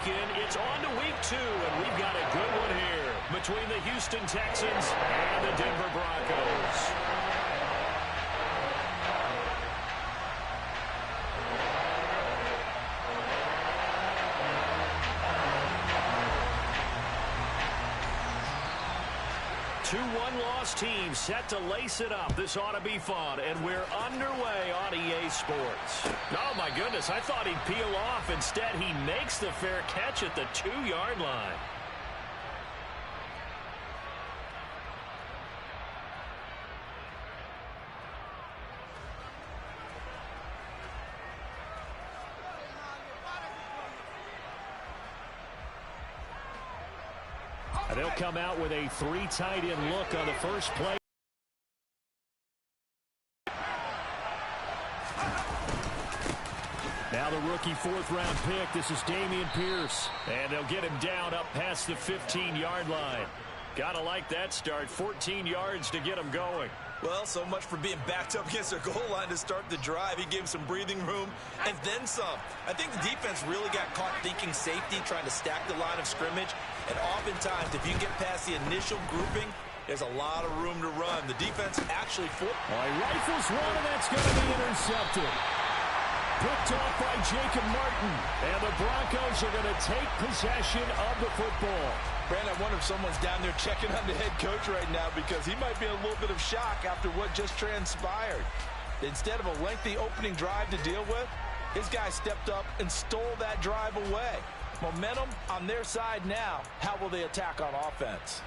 weekend. It's on to week 2, and we've got a good one here between the Houston Texans and the Denver Broncos. Two one-loss teams set to lace it up. This ought to be fun, and we're underway on EA Sports. Oh, my goodness, I thought he'd peel off. Instead, he makes the fair catch at the 2-yard line. They'll come out with a 3 tight end look on the first play. Now the rookie 4th-round pick. This is Dameon Pierce. And they'll get him down up past the 15-yard line. Gotta like that start. 14 yards to get him going. Well, so much for being backed up against their goal line to start the drive. He gave him some breathing room and then some. I think the defense really got caught thinking safety, trying to stack the line of scrimmage. And oftentimes, if you get past the initial grouping, there's a lot of room to run. The defense actually... He rifles one, and that's going to be intercepted. Picked off by Jacob Martin. And the Broncos are going to take possession of the football. Brandon, I wonder if someone's down there checking on the head coach right now because he might be in a little bit of shock after what just transpired. Instead of a lengthy opening drive to deal with, his guy stepped up and stole that drive away. Momentum on their side now. How will they attack on offense?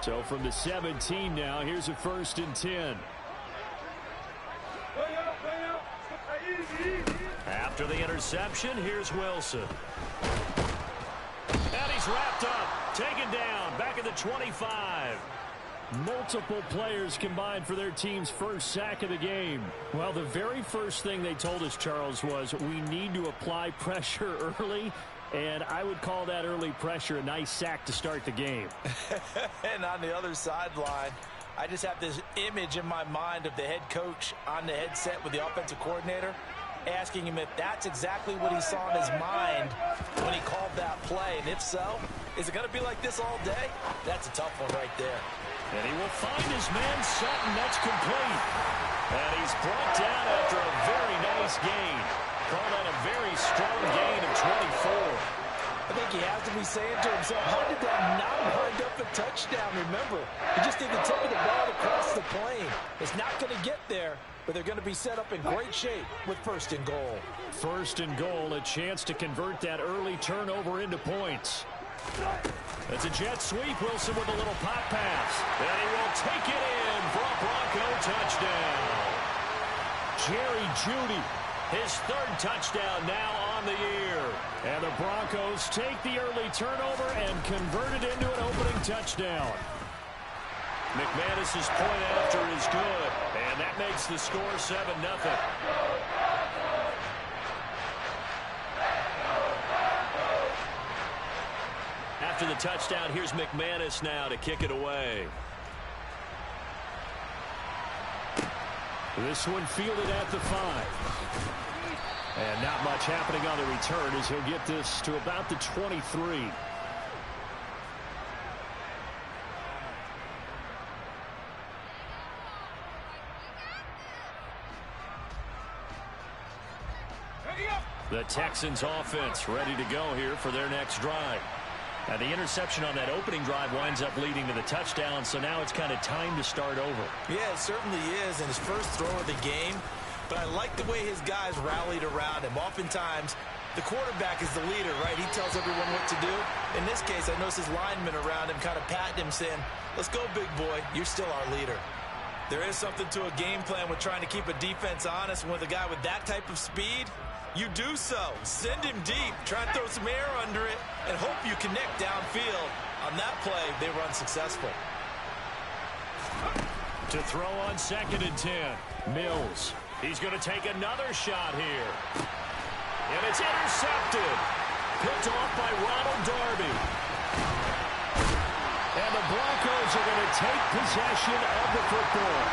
So from the 17 now, here's a 1st and 10. After the interception, here's Wilson. And he's wrapped up, taken down, back at the 25. Multiple players combined for their team's first sack of the game. Well, the very first thing they told us, Charles, was we need to apply pressure early, and I would call that early pressure a nice sack to start the game. And on the other sideline, I just have this image in my mind of the head coach on the headset with the offensive coordinator, asking him if that's exactly what he saw in his mind when he called that play. And if so, is it going to be like this all day? That's a tough one right there. And he will find his man Sutton. That's complete. And he's brought down after a very nice gain. Call that a very strong gain of 24. I think he has to be saying to himself, how did that not wind up a touchdown? Remember, he just did the tip of the ball across the plane. It's not going to get there, but they're going to be set up in great shape with 1st and goal. 1st and goal, a chance to convert that early turnover into points. It's a jet sweep. Wilson with a little pop pass. And he will take it in for a Bronco touchdown. Jerry Jeudy, his 3rd touchdown now on the year. And the Broncos take the early turnover and convert it into an opening touchdown. McManus's point after is good. And that makes the score 7-0. After the touchdown, here's McManus now to kick it away. This one fielded at the 5. And not much happening on the return as he'll get this to about the 23. The Texans offense ready to go here for their next drive. And the interception on that opening drive winds up leading to the touchdown, so now it's kind of time to start over. Yeah, it certainly is, and his first throw of the game. But I like the way his guys rallied around him. Oftentimes, the quarterback is the leader, right? He tells everyone what to do. In this case, I notice his linemen around him kind of patting him, saying, let's go, big boy. You're still our leader. There is something to a game plan with trying to keep a defense honest. With a guy with that type of speed, you do so. Send him deep. Try and throw some air under it and hope you connect downfield. On that play, they were unsuccessful. To throw on 2nd and 10. Mills. He's going to take another shot here. And it's intercepted. Picked off by Ronald Darby. And the Broncos are going to take possession of the football.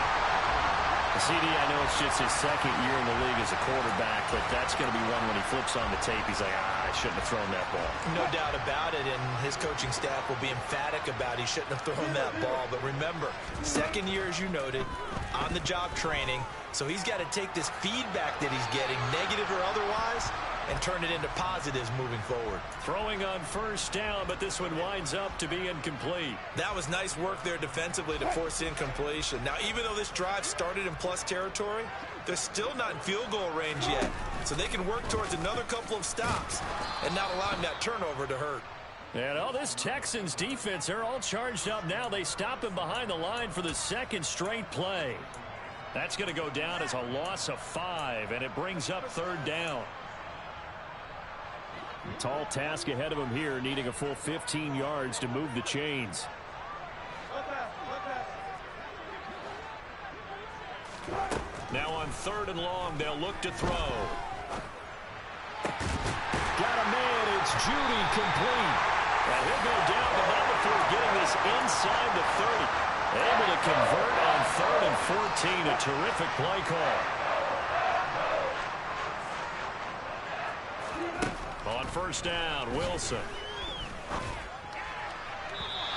CD, I know it's just his second year in the league as a quarterback, but that's going to be one when he flips on the tape, he's like, I shouldn't have thrown that ball. No doubt about it, and his coaching staff will be emphatic about he shouldn't have thrown that ball. But remember, second year, as you noted, on-the-job training, so he's got to take this feedback that he's getting, negative or otherwise, and turn it into positives moving forward. Throwing on first down, but this one winds up to be incomplete. That was nice work there defensively to force incompletion. Now, even though this drive started in plus territory, they're still not in field goal range yet. So they can work towards another couple of stops and not allowing that turnover to hurt. And all this Texans defense, they're all charged up now. They stop him behind the line for the second straight play. That's going to go down as a loss of 5, and it brings up third down. Tall task ahead of him here, needing a full 15 yards to move the chains. Now on third and long, they'll look to throw. Got a man, it's Judy, complete. And he'll go down, but not before getting this inside the 30. Able to convert on third and 14, a terrific play call. On first down, Wilson.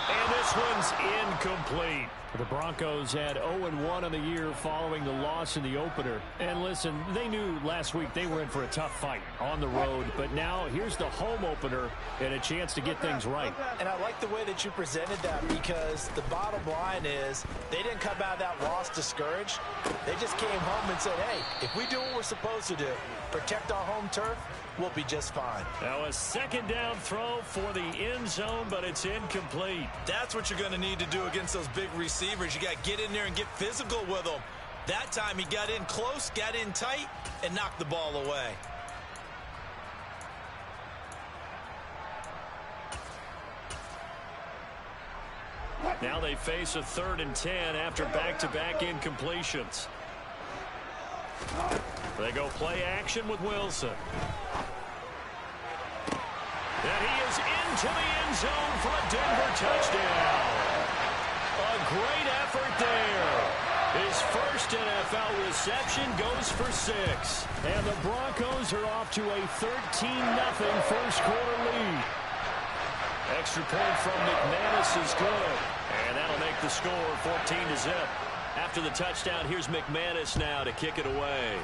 And this one's incomplete. The Broncos had 0-1 on the year following the loss in the opener. And listen, they knew last week they were in for a tough fight on the road. But now here's the home opener and a chance to get things right. And I like the way that you presented that, because the bottom line is they didn't come out of that loss discouraged. They just came home and said, hey, if we do what we're supposed to do, protect our home turf, we'll be just fine. Now a second down throw for the end zone, but it's incomplete. That's what you're going to need to do against those big receivers. You got to get in there and get physical with them. That time he got in close, got in tight, and knocked the ball away. Now they face a 3rd and 10 after back-to-back incompletions. They go play action with Wilson. And he is into the end zone for a Denver touchdown. A great effort there. His first NFL reception goes for 6. And the Broncos are off to a 13-0 first quarter lead. Extra point from McManus is good. And that'll make the score 14-0. After the touchdown, here's McManus now to kick it away.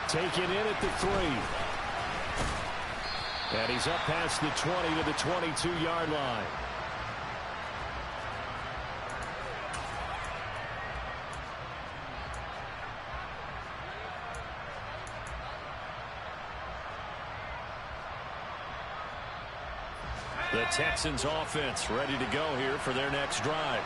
Take it in at the 3. And he's up past the 20 to the 22-yard line. The Texans offense ready to go here for their next drive.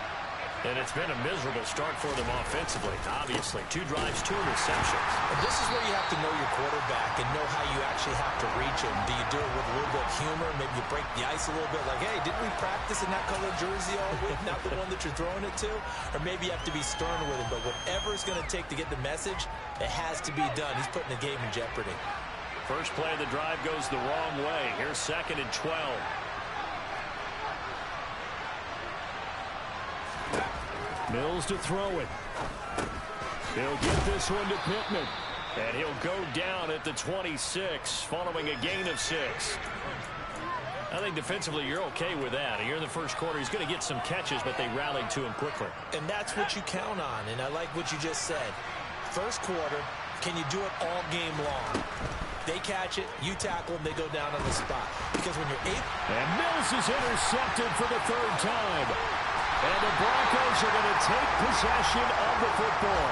And it's been a miserable start for them offensively. Obviously, 2 drives, 2 interceptions. And this is where you have to know your quarterback and know how you actually have to reach him. Do you do it with a little bit of humor? Maybe you break the ice a little bit like, hey, didn't we practice in that color jersey all week, not the one that you're throwing it to? Or maybe you have to be stern with him. But whatever it's going to take to get the message, it has to be done. He's putting the game in jeopardy. First play of the drive goes the wrong way. Here's 2nd and 12. Mills to throw it. He'll get this one to Pittman. And he'll go down at the 26 following a gain of 6. I think defensively you're okay with that. Here in the first quarter, he's going to get some catches, but they rallied to him quickly. And that's what you count on, and I like what you just said. First quarter, can you do it all game long? They catch it, you tackle them, they go down on the spot. Because when you're 8... And Mills is intercepted for the 3rd time. And the Broncos are going to take possession of the football.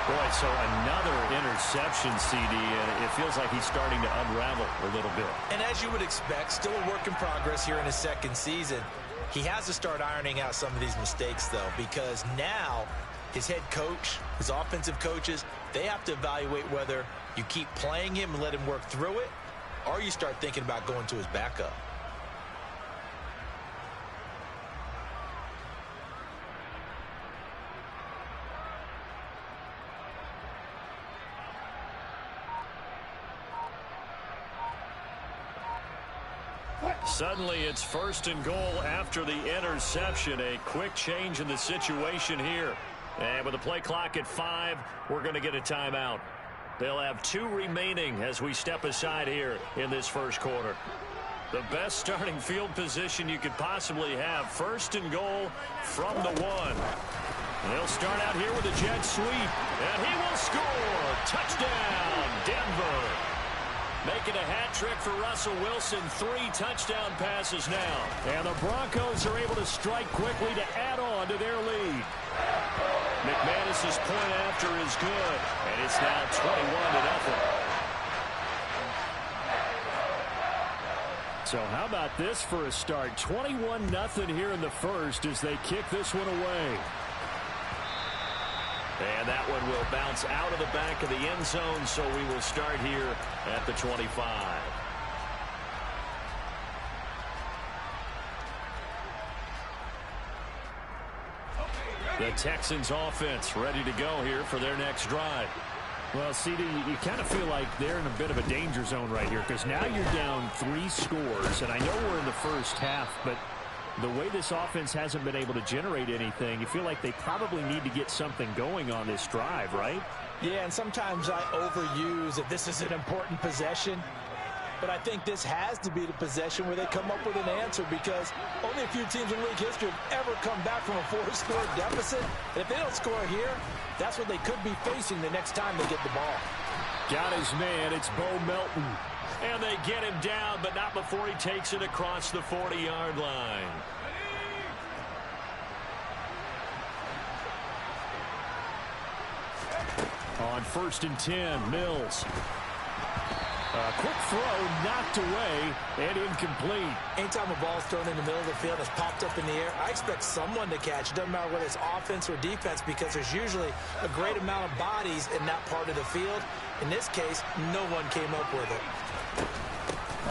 Boy, so another interception, CD, and it feels like he's starting to unravel a little bit. And as you would expect, still a work in progress here in his 2nd season. He has to start ironing out some of these mistakes, though, because now his head coach, his offensive coaches, they have to evaluate whether you keep playing him and let him work through it, or you start thinking about going to his backup. Suddenly it's 1st and goal after the interception. A quick change in the situation here. And with the play clock at 5, we're going to get a timeout. They'll have 2 remaining as we step aside here in this first quarter. The best starting field position you could possibly have. 1st and goal from the 1. They'll start out here with a jet sweep. And he will score. Touchdown, Denver. Making a hat trick for Russell Wilson. 3 touchdown passes now. And the Broncos are able to strike quickly to add on to their lead. McManus's point after is good. And it's now 21-0. So how about this for a start? 21-0 here in the first as they kick this one away. And that one will bounce out of the back of the end zone, so we will start here at the 25. The Texans offense ready to go here for their next drive. Well, CD, you kind of feel like they're in a bit of a danger zone right here because now you're down 3 scores, and I know we're in the first half, but the way this offense hasn't been able to generate anything, you feel like they probably need to get something going on this drive, right? Yeah, and sometimes I overuse that this is an important possession. But I think this has to be the possession where they come up with an answer because only a few teams in league history have ever come back from a 4-score deficit. And if they don't score here, that's what they could be facing the next time they get the ball. Got his man. It's Bo Melton. And they get him down, but not before he takes it across the 40-yard line. On 1st and 10, Mills. A quick throw knocked away and incomplete. Anytime a ball's thrown in the middle of the field, it's popped up in the air, I expect someone to catch. It doesn't matter whether it's offense or defense because there's usually a great amount of bodies in that part of the field. In this case, no one came up with it.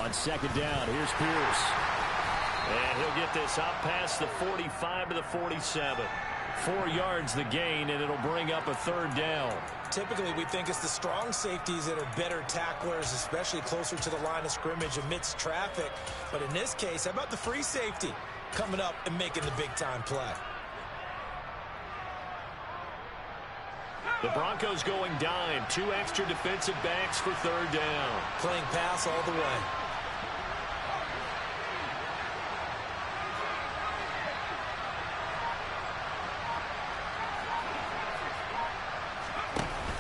On 2nd down, here's Pierce. And he'll get this up past the 45 to the 47. 4 yards the gain, and it'll bring up a 3rd down. Typically, we think it's the strong safeties that are better tacklers, especially closer to the line of scrimmage amidst traffic. But in this case, how about the free safety coming up and making the big-time play? The Broncos going dime. 2 extra defensive backs for 3rd down. Playing pass all the way.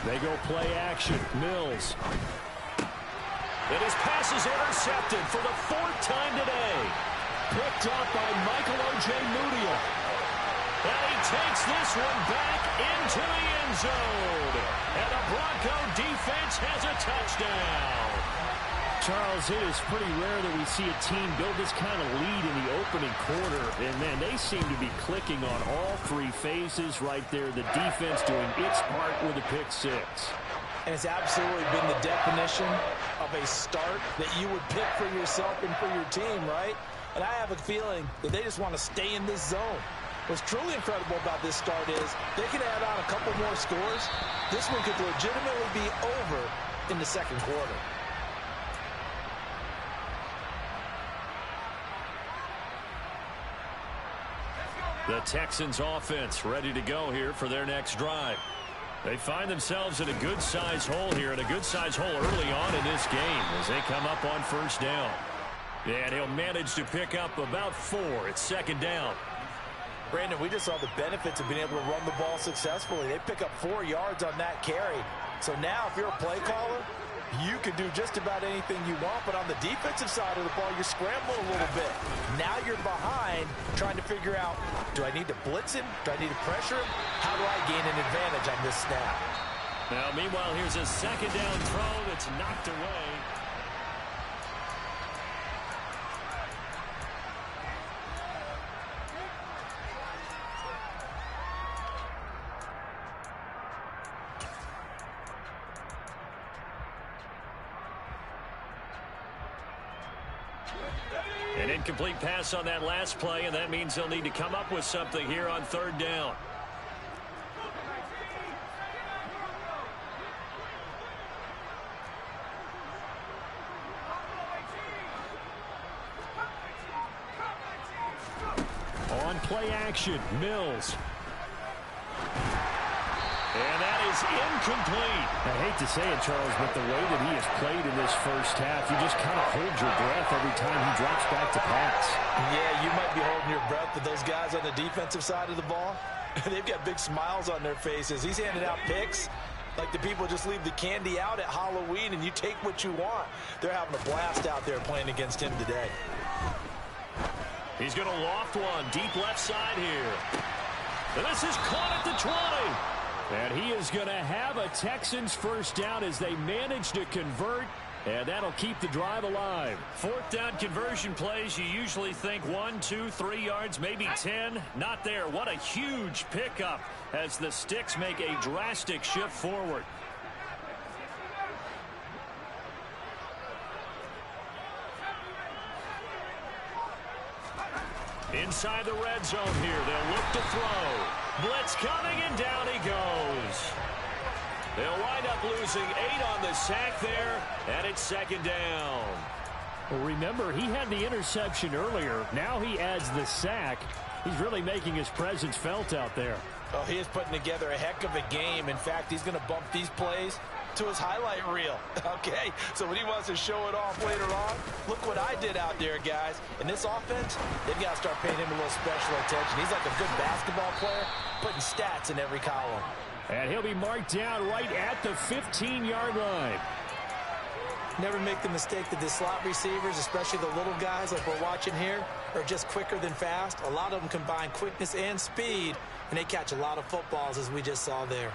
They go play action. Mills. And his pass is intercepted for the 4th time today. Picked up by Michael Ojemudia. And he takes this one back into the end zone. And the Bronco defense has a touchdown. Charles, it is pretty rare that we see a team build this kind of lead in the opening quarter. And, man, they seem to be clicking on all 3 phases right there. The defense doing its part with a pick 6. And it's absolutely been the definition of a start that you would pick for yourself and for your team, right? And I have a feeling that they just want to stay in this zone. What's truly incredible about this start is they can add on a couple more scores. This one could legitimately be over in the 2nd quarter. The Texans offense ready to go here for their next drive. They find themselves in a good-sized hole here, and a good-sized hole early on in this game as they come up on 1st down. And he'll manage to pick up about 4. It's 2nd down. Brandon, we just saw the benefits of being able to run the ball successfully. They pick up 4 yards on that carry. So now if you're a play caller, you can do just about anything you want, but on the defensive side of the ball, you're scrambling a little bit. Now you're behind trying to figure out, do I need to blitz him? Do I need to pressure him? How do I gain an advantage on this snap? Now, meanwhile, here's a 2nd down throw that's knocked away. An incomplete pass on that last play, and that means they'll need to come up with something here on 3rd down. play action. Mills. And that is incomplete. I hate to say it, Charles, but the way that he has played in this first half, you just kind of hold your breath every time he drops back to pass. Yeah, you might be holding your breath, but those guys on the defensive side of the ball, they've got big smiles on their faces. He's handing out picks like the people just leave the candy out at Halloween and you take what you want. They're having a blast out there playing against him today. He's going to loft one deep left side here. And this is caught at the 20. And he is going to have a Texans first down as they manage to convert, and that'll keep the drive alive. Fourth down conversion plays, you usually think 1, 2, 3 yards, maybe 10. Not there. What a huge pickup as the Sticks make a drastic shift forward. Inside the red zone here, they'll look to throw. Blitz coming, and down he goes. They'll wind up losing 8 on the sack there, and it's second down. Well, remember, he had the interception earlier. Now he adds the sack. He's really making his presence felt out there. Oh, he is putting together a heck of a game. In fact, he's going to bump these plays to his highlight reel. Okay, so when he wants to show it off later on, look what I did out there, guys. In this offense, they've got to start paying him a little special attention. He's like a good basketball player, putting stats in every column. And he'll be marked down right at the 15-yard line. Never make the mistake that the slot receivers, especially the little guys like we're watching here, are just quicker than fast. A lot of them combine quickness and speed, and they catch a lot of footballs, as we just saw there.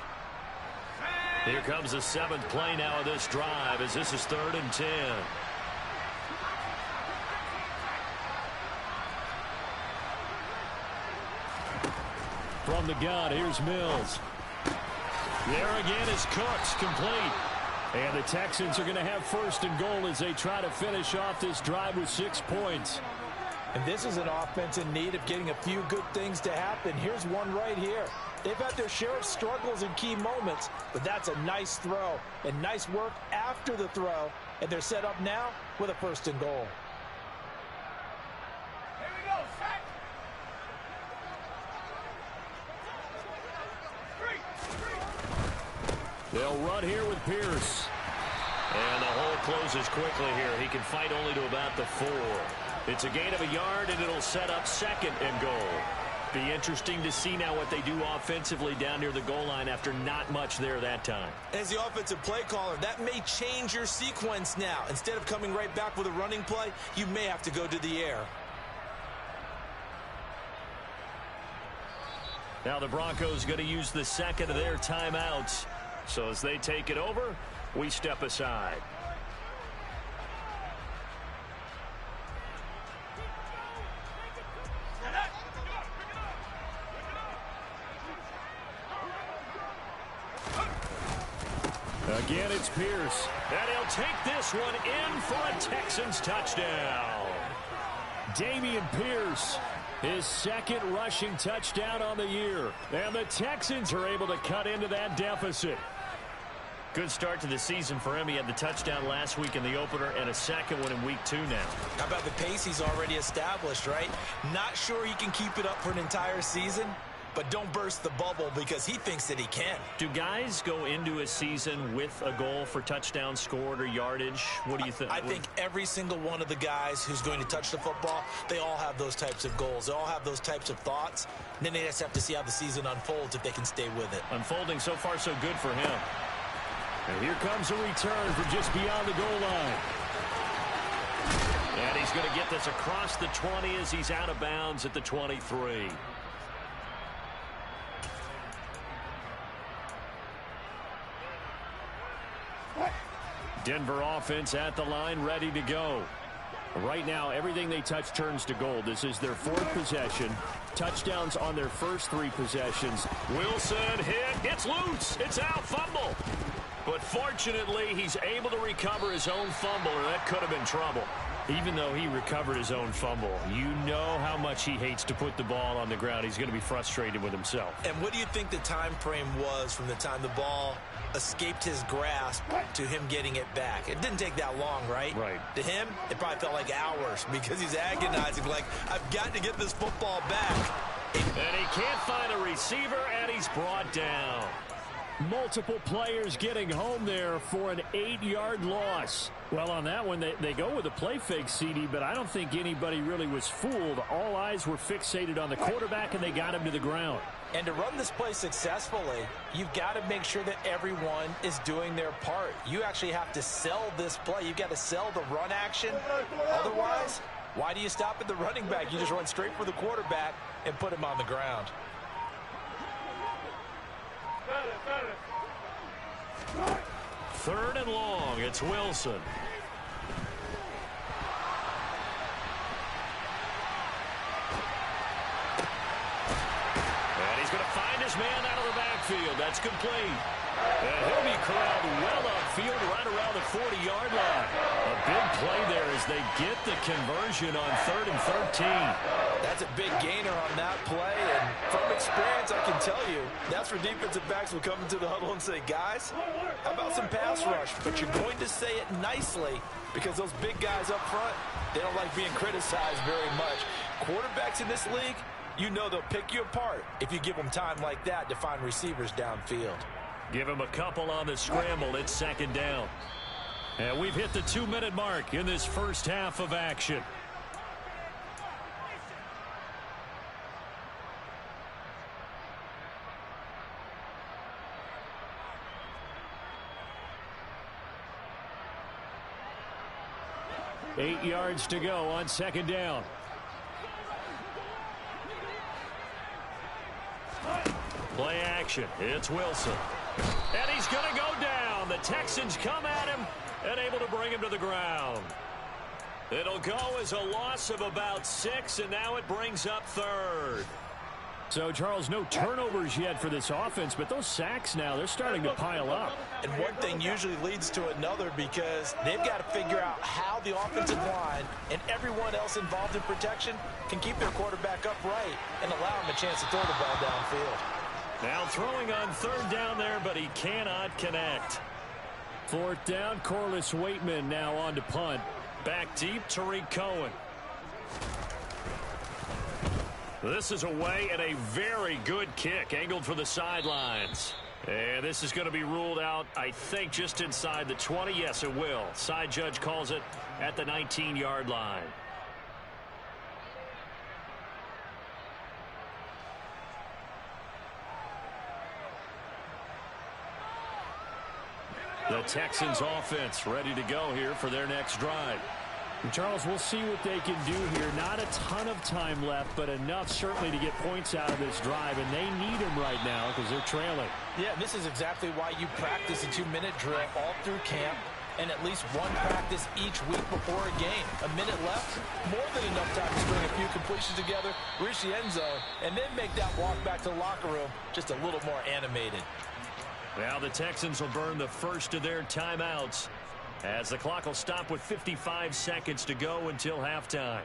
Here comes the 7th play now of this drive as this is 3rd and 10. From the gun, here's Mills. There again is Cooks, complete. And the Texans are going to have 1st and goal as they try to finish off this drive with 6 points. And this is an offense in need of getting a few good things to happen. Here's one right here. They've had their share of struggles in key moments, but that's a nice throw and nice work after the throw. And they're set up now with a 1st and goal. Here we go, sack. They'll run here with Pierce. And the hole closes quickly here. He can fight only to about the 4. It's a gain of a yard, and it'll set up 2nd and goal. Be interesting to see now what they do offensively down near the goal line after not much there that time. As the offensive play caller, that may change your sequence now. Instead of coming right back with a running play, you may have to go to the air. Now the Broncos going to use the 2nd of their timeouts. So as they take it over, we step aside. Again, it's Pierce. And he'll take this one in for a Texans touchdown. Dameon Pierce, his 2nd rushing touchdown on the year. And the Texans are able to cut into that deficit. Good start to the season for him. He had the touchdown last week in the opener and a 2nd one in week 2 now. How about the pace he's already established, right? Not sure he can keep it up for an entire season, but don't burst the bubble because he thinks that he can. Do guys go into a season with a goal for touchdown scored or yardage? What do you think? I think every single one of the guys who's going to touch the football, they all have those types of goals. They all have those types of thoughts. And then they just have to see how the season unfolds if they can stay with it. Unfolding so far so good for him. And here comes a return from just beyond the goal line. And he's going to get this across the 20 as he's out of bounds at the 23. Denver offense at the line, ready to go. Right now, everything they touch turns to gold. This is their 4th possession. Touchdowns on their first 3 possessions. Wilson hit. It's loose. It's out. Fumble. But fortunately, he's able to recover his own fumble, or that could have been trouble. Even though he recovered his own fumble, you know how much he hates to put the ball on the ground. He's going to be frustrated with himself. And what do you think the time frame was from the time the ball escaped his grasp to him getting it back? It didn't take that long, right? Right. To him, it probably felt like hours because he's agonizing, like, I've got to get this football back. And he can't find a receiver, and he's brought down. Multiple players getting home there for an 8-yard loss. Well, on that one, they go with a play fake, CD, but I don't think anybody really was fooled. All eyes were fixated on the quarterback, and they got him to the ground. And to run this play successfully, you've got to make sure that everyone is doing their part. You actually have to sell this play. You've got to sell the run action. Otherwise, why do you stop at the running back? You just run straight for the quarterback and put him on the ground. Third and long, it's Wilson. And he's going to find his man out of the backfield. That's complete. And he'll be corralled well upfield right around the 40-yard line. A big play there as they get the conversion on 3rd and 13. That's a big gainer on that play, and from experience, I can tell you, that's where defensive backs will come into the huddle and say, guys, how about some pass rush? But you're going to say it nicely because those big guys up front, they don't like being criticized very much. Quarterbacks in this league, you know they'll pick you apart if you give them time like that to find receivers downfield. Give him a couple on the scramble. It's 2nd down. And we've hit the 2-minute mark in this first half of action. Eight yards to go on 2nd down. Play action. It's Wilson. And he's going to go down. The Texans come at him and able to bring him to the ground. It'll go as a loss of about 6, and now it brings up 3rd. So, Charles, no turnovers yet for this offense, but those sacks now, they're starting to pile up. And one thing usually leads to another because they've got to figure out how the offensive line and everyone else involved in protection can keep their quarterback upright and allow him a chance to throw the ball downfield. Now throwing on 3rd down there, but he cannot connect. 4th down, Corliss Waitman now on to punt. Back deep, Tariq Cohen. This is away and a very good kick angled for the sidelines. And this is going to be ruled out, I think, just inside the 20. Yes, it will. Side judge calls it at the 19-yard line. The Texans offense ready to go here for their next drive. And Charles, we'll see what they can do here. Not a ton of time left, but enough certainly to get points out of this drive, and they need them right now because they're trailing. Yeah, this is exactly why you practice a 2-minute drill all through camp and at least one practice each week before a game. A minute left, more than enough time to string a few completions together, reach the end zone, and then make that walk back to the locker room just a little more animated. Now the Texans will burn the first of their timeouts as the clock will stop with 55 seconds to go until halftime.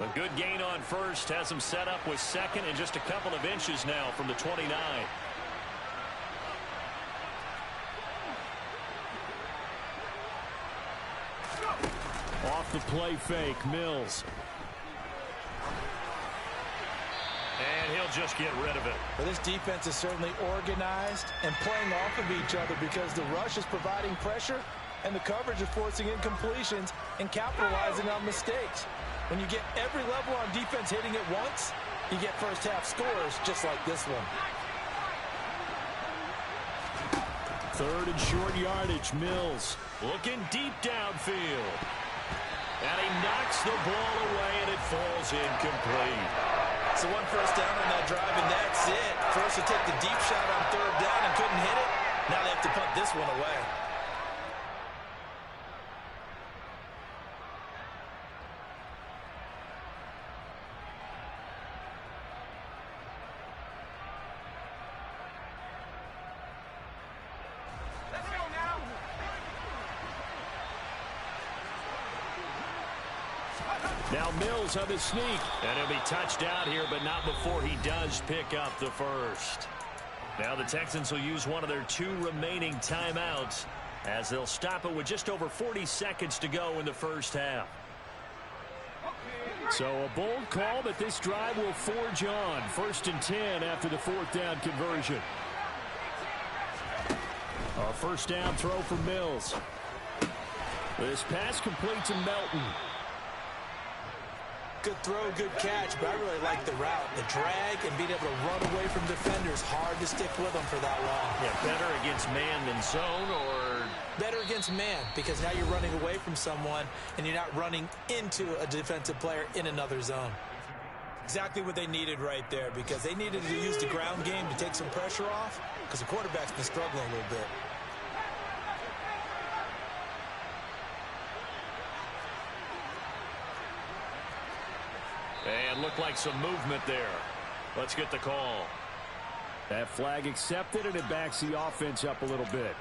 A good gain on first has him set up with 2nd and just a couple of inches now from the 29. Off the play fake, Mills. And he'll just get rid of it. Well, this defense is certainly organized and playing off of each other because the rush is providing pressure and the coverage is forcing incompletions and capitalizing on mistakes. When you get every level on defense hitting at once, you get first half scores just like this one. 3rd and short yardage, Mills. Looking deep downfield. And he knocks the ball away and it falls incomplete. So one first down on that drive, and that's it. First to take the deep shot on 3rd down and couldn't hit it. Now they have to punt this one away. Let's go now. Now Mills on the sneak. And he'll be touched out here, but not before he does pick up the first. Now the Texans will use one of their 2 remaining timeouts as they'll stop it with just over 40 seconds to go in the first half. Okay. So a bold call, but this drive will forge on. 1st and 10 after the 4th down conversion. A 1st down throw for Mills. This pass complete to Melton. Good throw, good catch, but I really like the route. The drag and being able to run away from defenders. Hard to stick with them for that long. Yeah, better against man than zone, or better against man, because now you're running away from someone and you're not running into a defensive player in another zone. Exactly what they needed right there, because they needed to use the ground game to take some pressure off, because the quarterback's been struggling a little bit. and looked like some movement there. Let's get the call. That flag accepted, and it backs the offense up a little bit.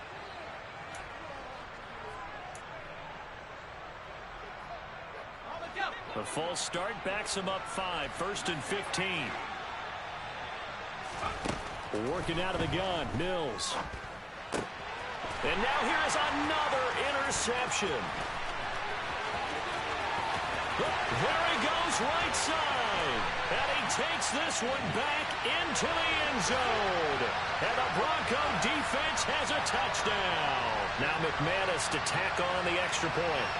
The false start backs him up 5. 1st and 15. Working out of the gun, Mills. And now here is another interception. There he goes, right side. And he takes this one back into the end zone. And the Bronco defense has a touchdown. Now McManus to tack on the extra point.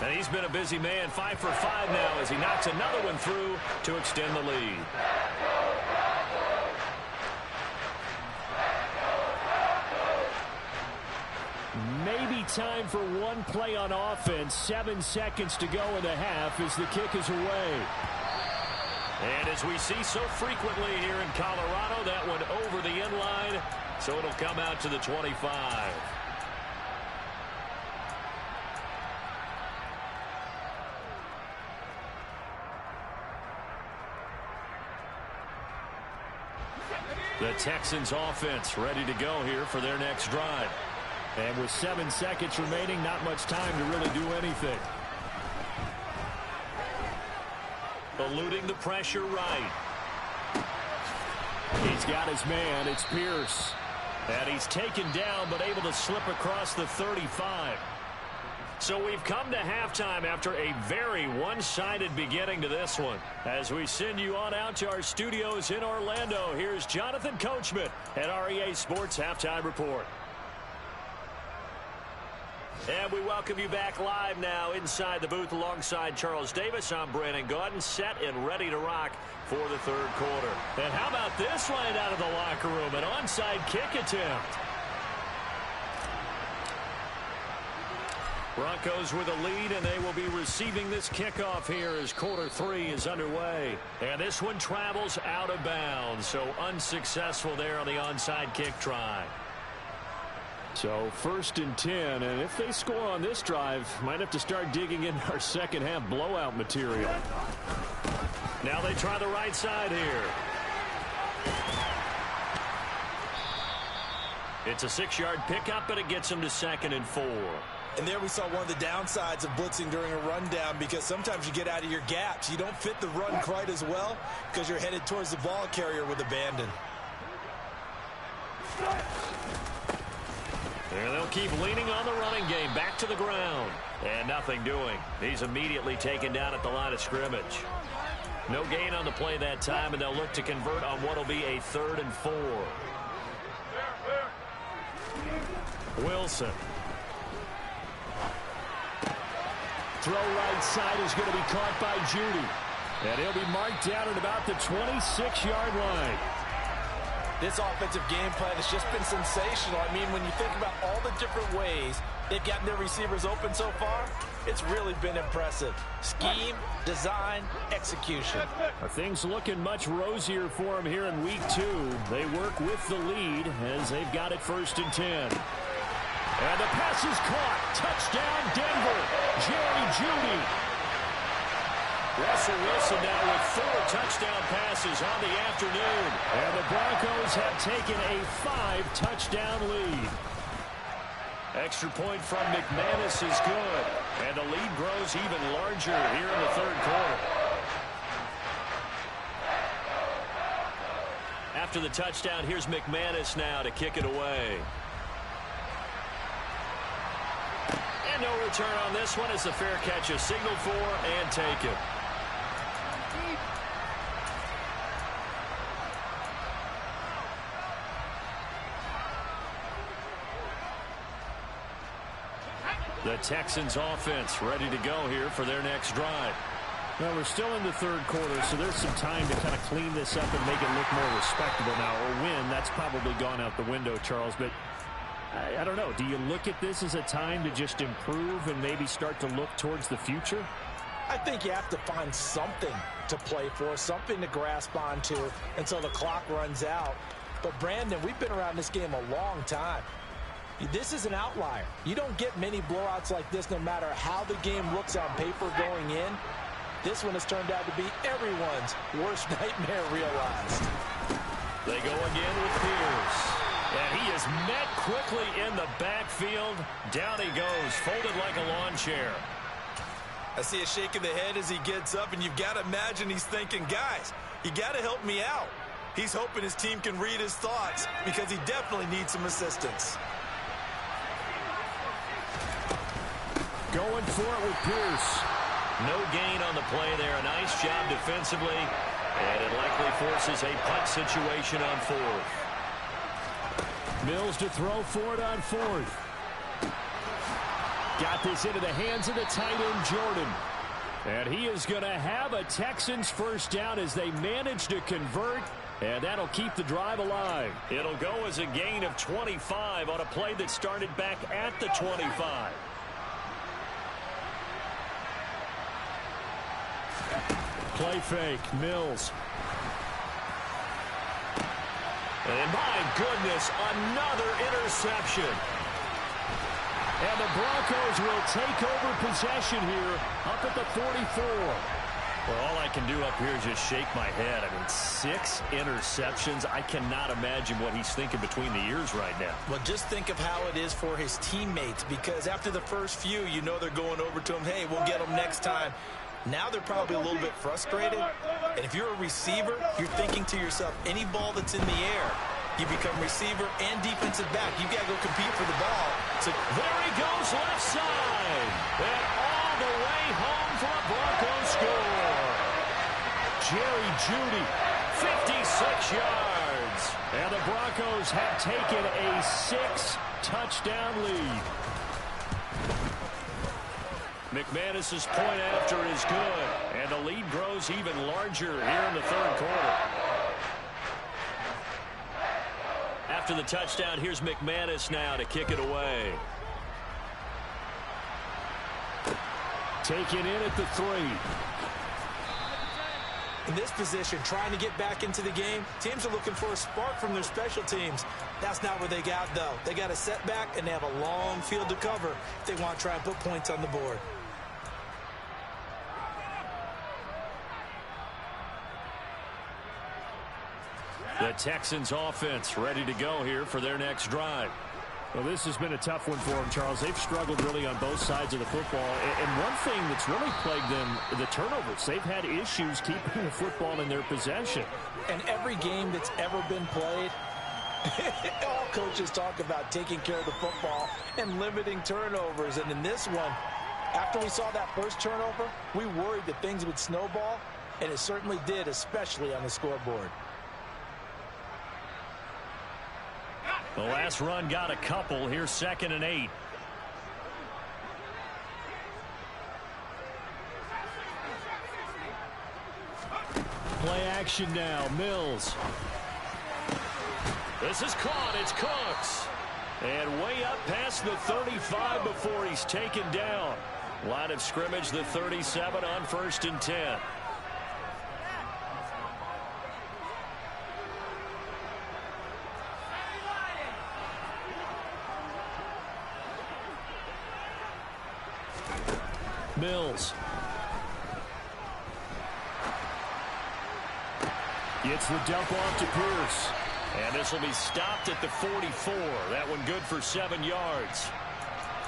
And he's been a busy man, 5 for 5 now as he knocks another one through to extend the lead. Maybe time for one play on offense. 7 seconds to go in the half as the kick is away. And as we see so frequently here in Colorado, that one over the end line, so it'll come out to the 25. The Texans offense ready to go here for their next drive. And with 7 seconds remaining, not much time to really do anything. Eluding the pressure right. He's got his man. It's Pierce. And he's taken down but able to slip across the 35. So we've come to halftime after a very one-sided beginning to this one. As we send you on out to our studios in Orlando, here's Jonathan Coachman at REA Sports Halftime Report. And we welcome you back live now inside the booth alongside Charles Davis. I'm Brandon Gaudin, set and ready to rock for the third quarter. And how about this line out of the locker room? An onside kick attempt. Broncos with a lead, and they will be receiving this kickoff here as quarter 3 is underway. And this one travels out of bounds, so unsuccessful there on the onside kick try. So 1st and 10, and if they score on this drive, might have to start digging in our second half blowout material. Now they try the right side here. It's a 6-yard pickup, but it gets them to 2nd and 4. And there we saw one of the downsides of blitzing during a rundown, because sometimes you get out of your gaps. You don't fit the run quite as well because you're headed towards the ball carrier with abandon. There they'll keep leaning on the running game. Back to the ground. And nothing doing. He's immediately taken down at the line of scrimmage. No gain on the play that time, and they'll look to convert on what will be a 3rd and 4. Wilson. Throw right side is going to be caught by Judy. And he'll be marked down at about the 26-yard line. This offensive game plan has just been sensational. I mean, when you think about all the different ways they've gotten their receivers open so far, it's really been impressive. Scheme, design, execution. Are things looking much rosier for them here in week 2? They work with the lead as they've got it 1st and 10. And the pass is caught. Touchdown, Denver. Jerry Jeudy. Russell Wilson now with 4 touchdown passes on the afternoon. And the Broncos have taken a 5-touchdown lead. Extra point from McManus is good. And the lead grows even larger here in the third quarter. After the touchdown, here's McManus now to kick it away. And no return on this one as the fair catch is signaled for and taken. The Texans offense ready to go here for their next drive. Well, we're still in the third quarter, so there's some time to kind of clean this up and make it look more respectable now. Or win, that's probably gone out the window, Charles. But I don't know. Do you look at this as a time to just improve and maybe start to look towards the future? I think you have to find something to play for, something to grasp onto until the clock runs out. But, Brandon, we've been around this game a long time. This is an outlier. You don't get many blowouts like this no matter how the game looks on paper going in. This one has turned out to be everyone's worst nightmare realized. They go again with Pierce. And he is met quickly in the backfield. Down he goes, folded like a lawn chair. I see a shake of the head as he gets up, and you've got to imagine he's thinking, guys, you got to help me out. He's hoping his team can read his thoughts because he definitely needs some assistance. Going for it with Pierce. No gain on the play there. A nice job defensively. And it likely forces a punt situation on fourth. Mills to throw for it on fourth. Got this into the hands of the tight end, Jordan. And he is going to have a Texans first down as they manage to convert. And that'll keep the drive alive. It'll go as a gain of 25 on a play that started back at the 25. Play fake, Mills. And my goodness, another interception. And the Broncos will take over possession here up at the 44. Well, all I can do up here is just shake my head. I mean, 6 interceptions. I cannot imagine what he's thinking between the ears right now. Well, just think of how it is for his teammates, because after the first few, you know they're going over to him, hey, we'll get them next time. Now they're probably a little bit frustrated. And if you're a receiver, you're thinking to yourself, any ball that's in the air, you become receiver and defensive back. You've got to go compete for the ball. So there he goes left side. And all the way home for a Broncos score. Jerry Jeudy, 56 yards. And the Broncos have taken a 6-touchdown lead. McManus's point after is good. And the lead grows even larger here in the third quarter. After the touchdown, here's McManus now to kick it away. Taken in at the 3. In this position, trying to get back into the game, teams are looking for a spark from their special teams. That's not what they got, though. They got a setback, and they have a long field to cover if they want to try and put points on the board. The Texans offense ready to go here for their next drive. Well, this has been a tough one for them, Charles. They've struggled really on both sides of the football. And one thing that's really plagued them, the turnovers. They've had issues keeping the football in their possession. And every game that's ever been played, all coaches talk about taking care of the football and limiting turnovers. And in this one, after we saw that first turnover, we worried that things would snowball, and it certainly did, especially on the scoreboard. The last run got a couple. Here's 2nd and 8. Play action now. Mills. This is caught. It's Cooks. And way up past the 35 before he's taken down. Line of scrimmage, the 37 on 1st and 10. Mills. Gets the dump off to Pierce. And this will be stopped at the 44. That one good for 7 yards.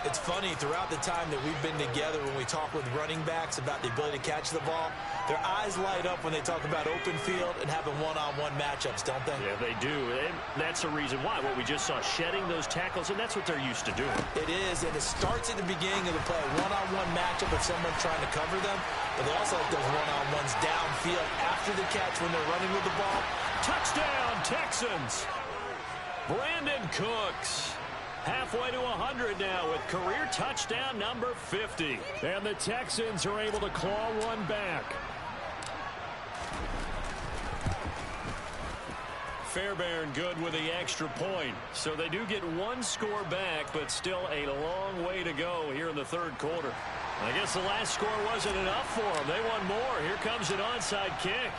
It's funny, throughout the time that we've been together, when we talk with running backs about the ability to catch the ball, their eyes light up when they talk about open field and having one-on-one matchups, don't they? Yeah, they do. And that's the reason why. What we just saw, shedding those tackles, and that's what they're used to doing. It is, and it starts at the beginning of the play. One-on-one matchup if someone's trying to cover them, but they also like those one-on-ones downfield after the catch when they're running with the ball. Touchdown, Texans. Brandon Cooks. Halfway to 100 now with career touchdown number 50. And the Texans are able to claw one back. Fairbairn good with the extra point. So they do get one score back, but still a long way to go here in the third quarter. I guess the last score wasn't enough for them. They want more. Here comes an onside kick.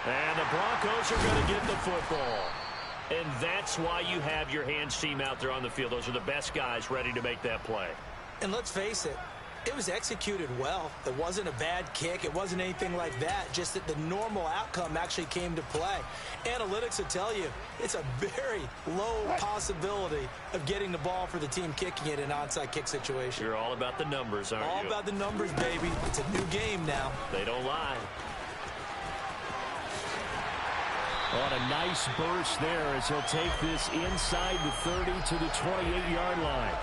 And the Broncos are going to get the football. And that's why you have your hands team out there on the field. Those are the best guys ready to make that play. And let's face it, it was executed well. It wasn't a bad kick. It wasn't anything like that. Just that the normal outcome actually came to play. Analytics will tell you it's a very low possibility of getting the ball for the team kicking it in an onside kick situation. You're all about the numbers, aren't you? All about the numbers, baby. It's a new game now. They don't lie. On a nice burst there as he'll take this inside the 30 to the 28-yard line.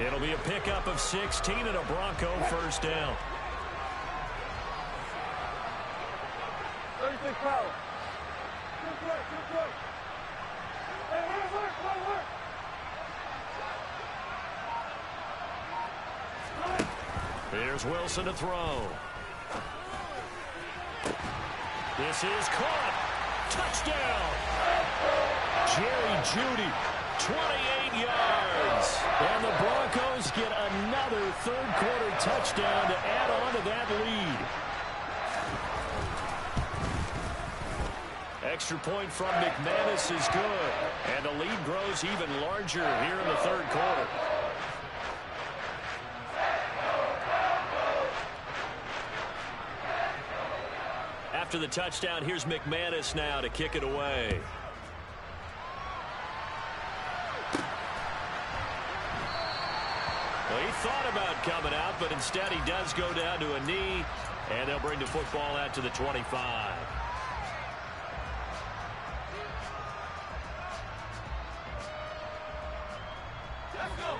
It'll be a pickup of 16 and a Bronco first down. 36 power. Good work. Hey, work. Here's Wilson to throw. This is caught. Touchdown! Jerry Jeudy, 28 yards. And the Broncos get another third-quarter touchdown to add on to that lead. Extra point from McManus is good. And the lead grows even larger here in the third quarter. After the touchdown, here's McManus now to kick it away. Well, he thought about coming out, but instead he does go down to a knee, and they'll bring the football out to the 25.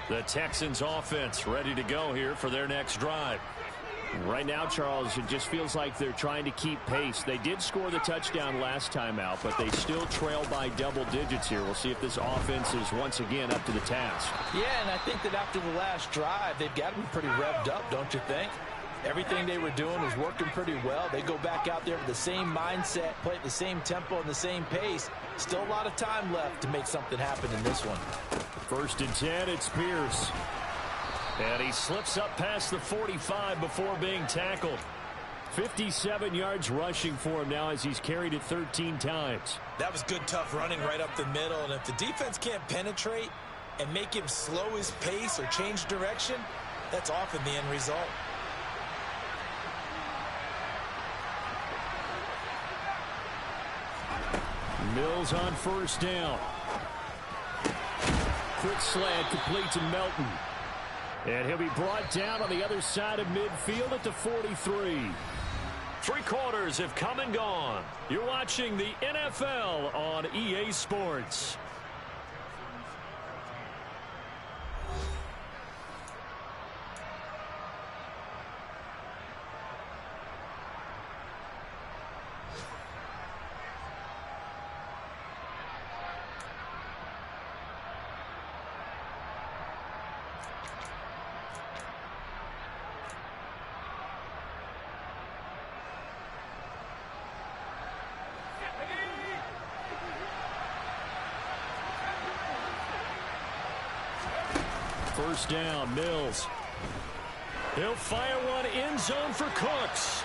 The Texans offense ready to go here for their next drive. Right now, Charles, it just feels like they're trying to keep pace. They did score the touchdown last time out, but they still trail by double digits here. We'll see if this offense is once again up to the task. Yeah, and I think that after the last drive, they've got to be pretty revved up, don't you think? Everything they were doing was working pretty well. They go back out there with the same mindset, play at the same tempo and the same pace. Still a lot of time left to make something happen in this one. 1st and 10, it's Pierce. And he slips up past the 45 before being tackled. 57 yards rushing for him now as he's carried it 13 times. That was good, tough running right up the middle. And if the defense can't penetrate and make him slow his pace or change direction, that's often the end result. Mills on 1st down. Quick slant complete to Melton. And he'll be brought down on the other side of midfield at the 43. 3 quarters have come and gone. You're watching the NFL on EA Sports. First down, Mills. He'll fire one end zone for Cooks.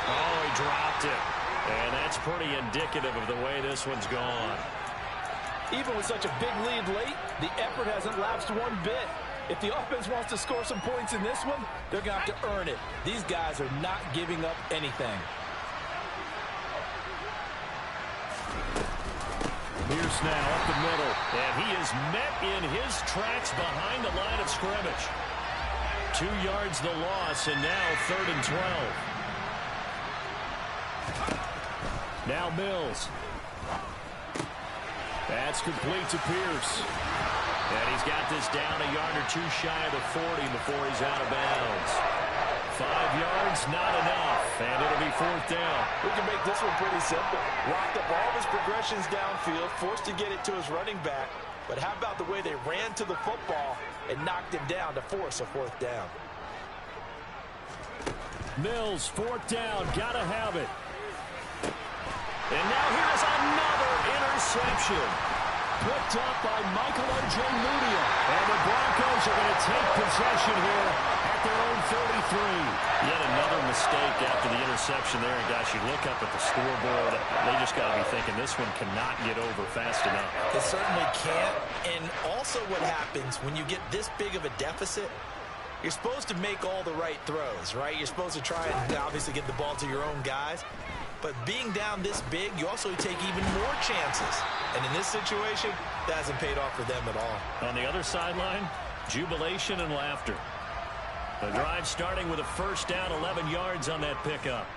Oh, he dropped it. And that's pretty indicative of the way this one's gone. Even with such a big lead late, the effort hasn't lapsed one bit. If the offense wants to score some points in this one, they're going to have to earn it. These guys are not giving up anything. Pierce now up the middle. And he is met in his tracks behind the line of scrimmage. 2 yards the loss, and now 3rd and 12. Now Mills. That's complete to Pierce. And he's got this down a yard or 2 shy of the 40 before he's out of bounds. 5 yards, not enough, and it'll be 4th down. We can make this one pretty simple. Locked up all of his progressions downfield, forced to get it to his running back. But how about the way they ran to the football and knocked him down to force a 4th down? Mills, 4th down, gotta have it. And now here's another interception. Picked up by Michael O.J. Mudia. And the Broncos are going to take possession here at their own 33. Yet another mistake after the interception there. And guys, you look up at the scoreboard, they just got to be thinking this one cannot get over fast enough. It certainly can't. And also what happens when you get this big of a deficit, you're supposed to make all the right throws, right? You're supposed to try and obviously get the ball to your own guys. But being down this big, you also take even more chances. And in this situation, that hasn't paid off for them at all. On the other sideline, jubilation and laughter. The drive starting with a 1st down, 11 yards on that pickup.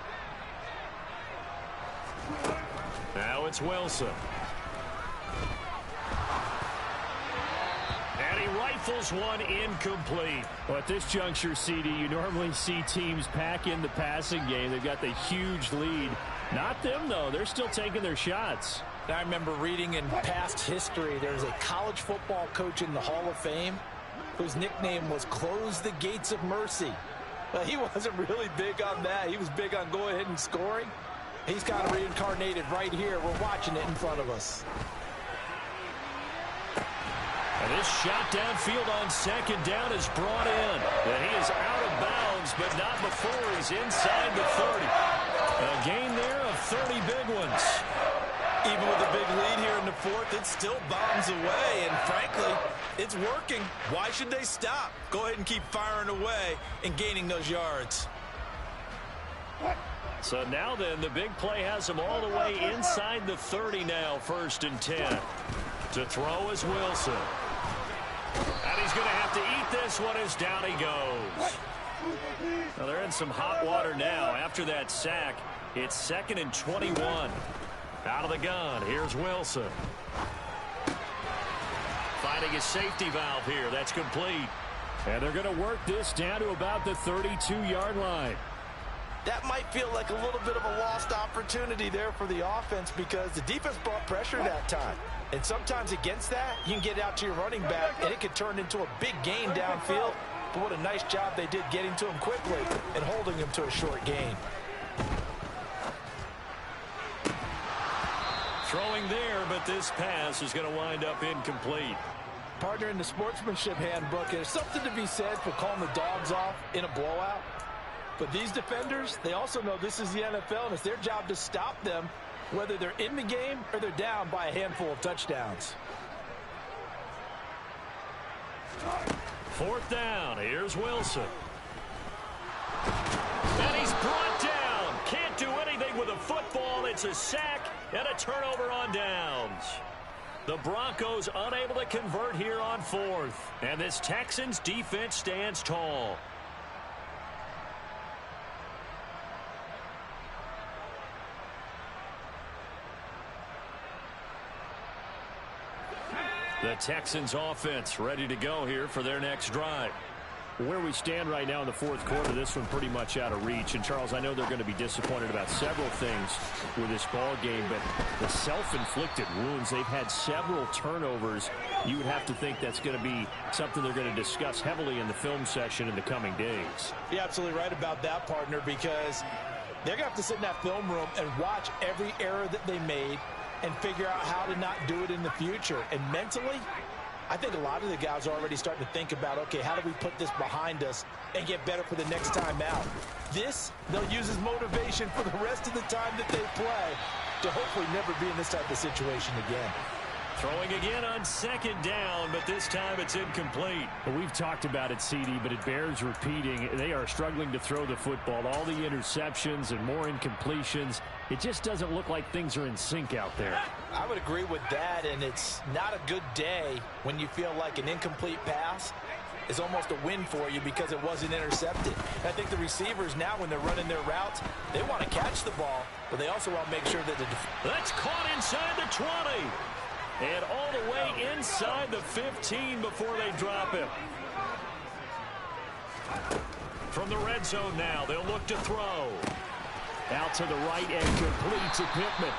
Now it's Wilson. And he rifles one incomplete. Well, at this juncture, CD, you normally see teams pack in the passing game. They've got the huge lead. Not them, though. They're still taking their shots. I remember reading in past history, there's a college football coach in the Hall of Fame whose nickname was Close the Gates of Mercy. Well, he wasn't really big on that. He was big on going ahead and scoring. He's kind of reincarnated right here. We're watching it in front of us. And this shot downfield on 2nd down is brought in. And he is out of bounds, but not before he's inside the 30. A gain there of 30 big ones. Even with a big lead here in the 4th, it still bombs away. And frankly, it's working. Why should they stop? Go ahead and keep firing away and gaining those yards. So now then, the big play has him all the way inside the 30 now, 1st and 10. To throw is Wilson. And he's going to have to eat this one as down he goes. Well, they're in some hot water now. After that sack, it's 2nd and 21. Out of the gun, here's Wilson. Finding his safety valve here. That's complete. And they're going to work this down to about the 32-yard line. That might feel like a little bit of a lost opportunity there for the offense because the defense brought pressure that time. And sometimes against that, you can get out to your running back, and it could turn into a big gain downfield. But what a nice job they did getting to him quickly and holding him to a short gain. Throwing there, but this pass is going to wind up incomplete. Partner, in the sportsmanship handbook, there's something to be said for calling the dogs off in a blowout. But these defenders, they also know this is the NFL, and it's their job to stop them, whether they're in the game or they're down by a handful of touchdowns. 4th down. Here's Wilson. And he's brought down. Can't do anything with a football. It's a sack and a turnover on downs. The Broncos unable to convert here on 4th. And this Texans defense stands tall. The Texans offense ready to go here for their next drive. Where we stand right now in the 4th quarter, this one pretty much out of reach. And, Charles, I know they're going to be disappointed about several things with this ball game, but the self-inflicted wounds, they've had several turnovers. You would have to think that's going to be something they're going to discuss heavily in the film session in the coming days. You're absolutely right about that, partner, because they're going to have to sit in that film room and watch every error that they made and figure out how to not do it in the future. And mentally, I think a lot of the guys are already starting to think about, okay, how do we put this behind us and get better for the next time out? This, they'll use as motivation for the rest of the time that they play to hopefully never be in this type of situation again. Throwing again on second down, but this time it's incomplete. Well, we've talked about it, CD, but it bears repeating. They are struggling to throw the football. All the interceptions and more incompletions. It just doesn't look like things are in sync out there. I would agree with that, and it's not a good day when you feel like an incomplete pass is almost a win for you because it wasn't intercepted. I think the receivers now, when they're running their routes, they want to catch the ball, but they also want to make sure that that's caught inside the 20. And all the way inside the 15 before they drop him. From the red zone now, they'll look to throw. Out to the right and complete to Pittman.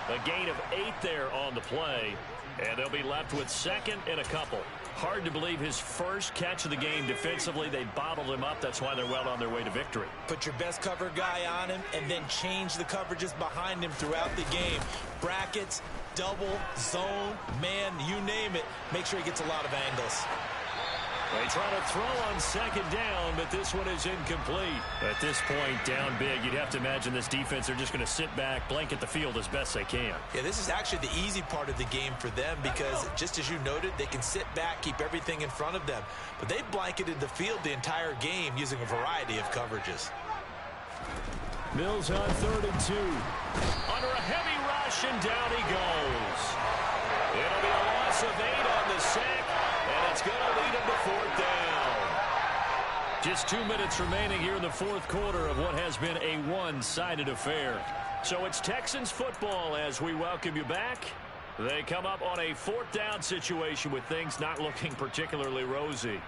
A gain of 8 there on the play. And they'll be left with second and a couple. Hard to believe his first catch of the game defensively. They bottled him up. That's why they're well on their way to victory. Put your best cover guy on him and then change the coverages behind him throughout the game. Brackets, double, zone, man, you name it. Make sure he gets a lot of angles. They try to throw on second down, but this one is incomplete. At this point, down big, you'd have to imagine this defense are just going to sit back, blanket the field as best they can. Yeah, this is actually the easy part of the game for them because, just as you noted, they can sit back, keep everything in front of them. But they blanketed the field the entire game using a variety of coverages. Mills on 3rd and 2. Under a heavy rush, and down he goes. It'll be a loss of 8 on the sack, and it's going to lead him to 4th down. Just 2 minutes remaining here in the 4th quarter of what has been a one-sided affair. So it's Texans football as we welcome you back. They come up on a 4th down situation with things not looking particularly rosy.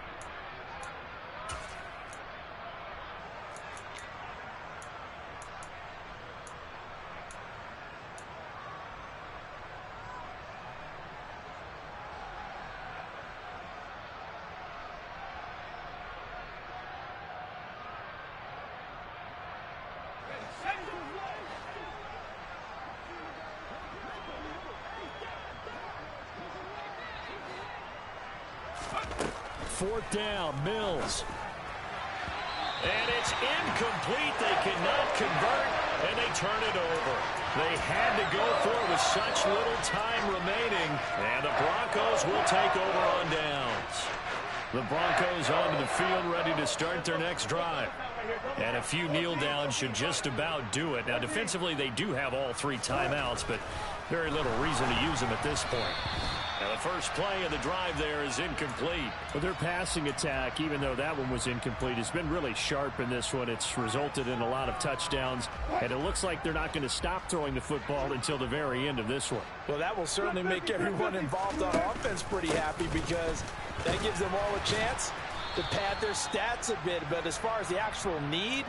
Fourth down, Mills. And it's incomplete. They cannot convert, and they turn it over. They had to go for it with such little time remaining, and the Broncos will take over on downs. The Broncos onto the field ready to start their next drive. And a few kneel downs should just about do it. Now, defensively, they do have all 3 timeouts, but very little reason to use them at this point. Now the first play of the drive there is incomplete. Well, their passing attack, even though that one was incomplete, has been really sharp in this one. It's resulted in a lot of touchdowns, and it looks like they're not going to stop throwing the football until the very end of this one. Well, that will certainly make everyone involved on offense pretty happy because that gives them all a chance to pad their stats a bit. But as far as the actual need,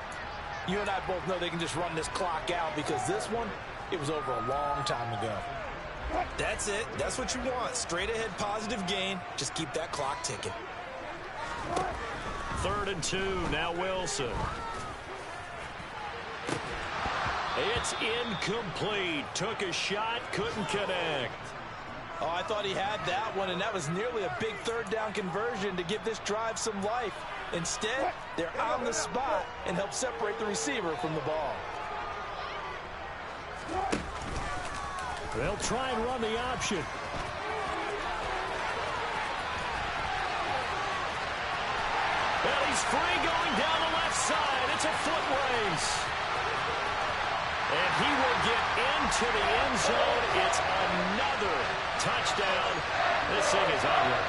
you and I both know they can just run this clock out because this one, it was over a long time ago. That's it. That's what you want. Straight ahead positive gain. Just keep that clock ticking. 3rd and 2. Now Wilson. It's incomplete. Took a shot. Couldn't connect. Oh, I thought he had that one, and that was nearly a big 3rd down conversion to give this drive some life. Instead, they're on the spot and help separate the receiver from the ball. They'll try and run the option. Well, he's free going down the left side. It's a foot race. And he will get into the end zone. It's another touchdown. This thing is ugly.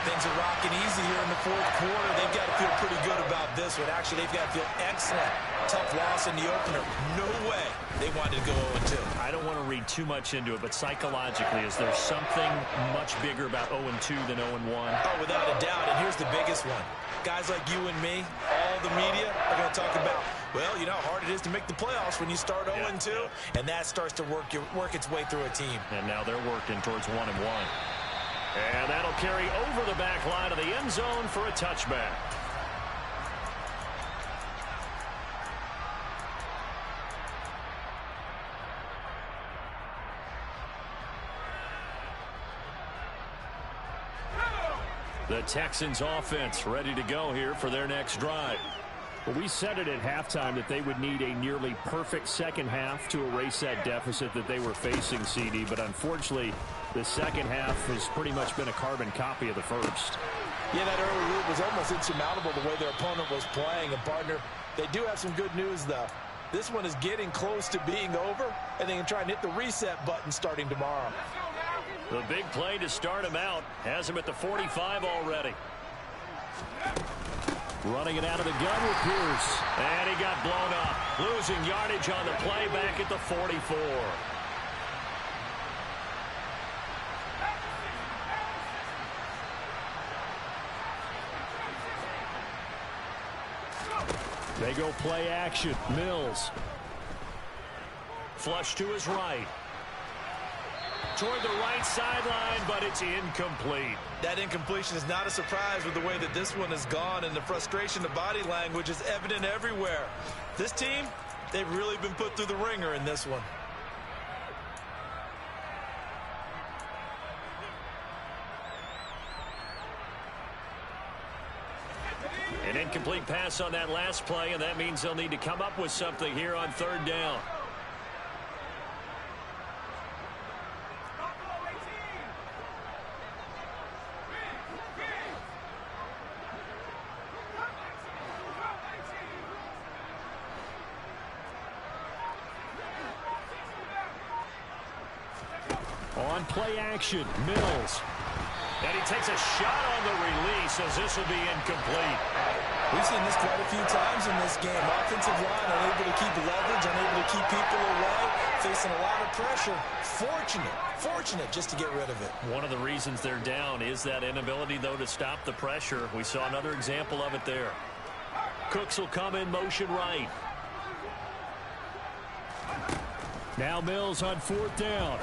Things are rocking easy here in the 4th quarter. They've got to feel pretty good about this one. Actually, they've got to feel excellent. Tough loss in the opener. No way they wanted to go 0-2. I don't want to read too much into it, but psychologically, is there something much bigger about 0-2 than 0-1? Oh, without a doubt. And here's the biggest one. Guys like you and me, all the media are going to talk about, well, you know how hard it is to make the playoffs when you start 0-2. And that starts to work its way through a team. And now they're working towards 1-1. And that'll carry over the back line of the end zone for a touchback. The Texans offense ready to go here for their next drive. Well, we said it at halftime that they would need a nearly perfect second half to erase that deficit that they were facing, CD. But unfortunately, the second half has pretty much been a carbon copy of the first. Yeah, that early lead was almost insurmountable the way their opponent was playing. And, partner, they do have some good news, though. This one is getting close to being over, and they can try and hit the reset button starting tomorrow. The big play to start him out has him at the 45 already. Running it out of the gun with Pierce. And he got blown up. Losing yardage on the play back at the 44. They go play action. Mills. Flush to his right. Toward the right sideline, but it's incomplete. That incompletion is not a surprise with the way that this one has gone, and the frustration of body language is evident everywhere. This team, they've really been put through the ringer in this one. An incomplete pass on that last play, and that means they'll need to come up with something here on third down. On play action, Mills. And he takes a shot on the release as this will be incomplete. We've seen this quite a few times in this game. Offensive line unable to keep leverage, unable to keep people away, facing a lot of pressure. Fortunate just to get rid of it. One of the reasons they're down is that inability, though, to stop the pressure. We saw another example of it there. Cooks will come in motion right. Now Mills on fourth down.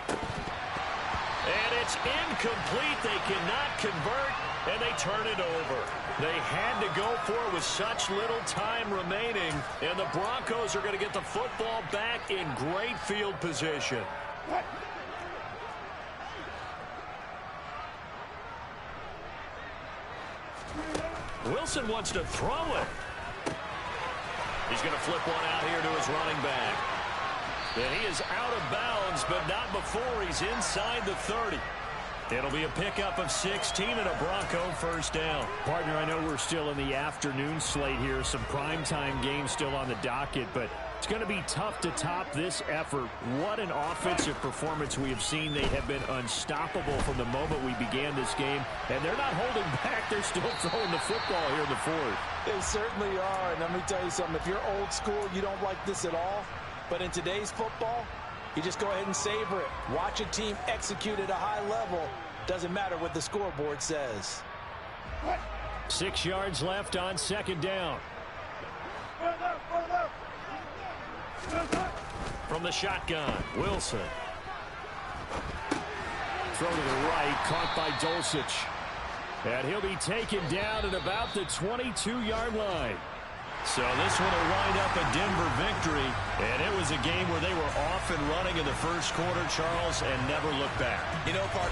And it's incomplete. They cannot convert, and they turn it over. They had to go for it with such little time remaining, and the Broncos are going to get the football back in great field position. Wilson wants to throw it. He's going to flip one out here to his running back. And he is out of bounds, but not before he's inside the 30. It'll be a pickup of 16 and a Bronco first down. Partner, I know we're still in the afternoon slate here. Some primetime games still on the docket, but it's going to be tough to top this effort. What an offensive performance we have seen. They have been unstoppable from the moment we began this game, and they're not holding back. They're still throwing the football here in the fourth. They certainly are, and let me tell you something. If you're old school, you don't like this at all. But in today's football, you just go ahead and savor it. Watch a team execute at a high level. Doesn't matter what the scoreboard says. 6 yards left on second down. From the shotgun, Wilson. Throw to the right, caught by Dulcich. And he'll be taken down at about the 22-yard line. So this one will wind up a Denver victory, and it was a game where they were off and running in the first quarter, Charles, and never looked back. You know, partner,